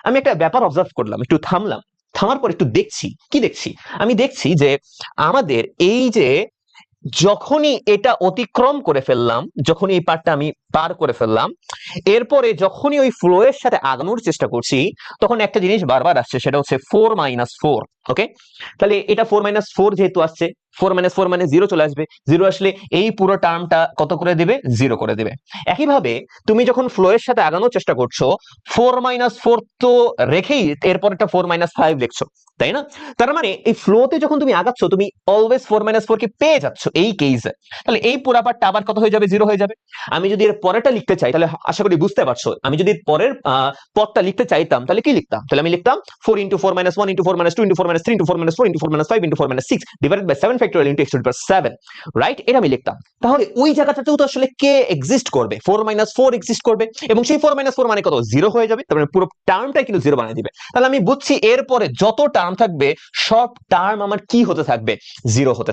আমি একটা ব্যাপার অবজার্ভ করলাম, একটু থামলাম, থামার পর একটু দেখছি, কি দেখছি, আমি দেখছি যে আমাদের এই যে যখনই এটা অতিক্রম করে ফেললাম, যখনই এই পার্টটা আমি পার করে ফেললাম, এরপরে যখনই ওই ফ্লো এর সাথে আগানোর চেষ্টা করছি, তখন একটা জিনিস বারবার আসছে, সেটা হচ্ছে 4 - 4। ওকে, তাহলে এটা 4 - 4 যেহেতু আসছে, 4 - 4 মানে 0 চলে আসবে, 0 আসলে এই পুরো টার্মটা কত করে দেবে, 0 করে দেবে। একইভাবে তুমি যখন ফ্লো এর সাথে আগানোর চেষ্টা করছো, 4 - 4 তো রেখেই এরপর একটা 4 - 5 লিখছো, তাই না? তার মানে এই ফ্লোতে যখন তুমি আগাচ্ছ, তুমি অলওয়েজ 4 - 4 কে পেয়ে যাচ্ছ এই কেসে। তাহলে এই পুরা পার্টটা আবার কত হয়ে যাবে, 0 হয়ে যাবে। আমি যদি এর পরেরটা লিখতে চাই, তাহলে আশা করি বুঝতে পারছো, আমি যদি পরের পদটা লিখতে চাইতাম, তাহলে কি লিখতাম? তাহলে আমি লিখতাম 4 * 4 - 1 * 4 - 2 * 4 - 3 * 4 - 4 * 4 - 5 * 7 factorial into x to the power 7, right? এটা আমি লিখতাম। তাহলে ওই জায়গাটাতেও তো আসলে কে এক্সিস্ট করবে, 4 - 4 এক্সিস্ট করবে, এবং সেই 4 - 4 মানে কত, 0 হয়ে যাবে। তার মানে পুরো টার্মটাই কিন্তু 0 বানিয়ে দিবে। তাহলে আমি বুঝছি এরপরে যত টার্ম থাকবে, সব টার্ম আমার কি হতে থাকবে, 0 হতে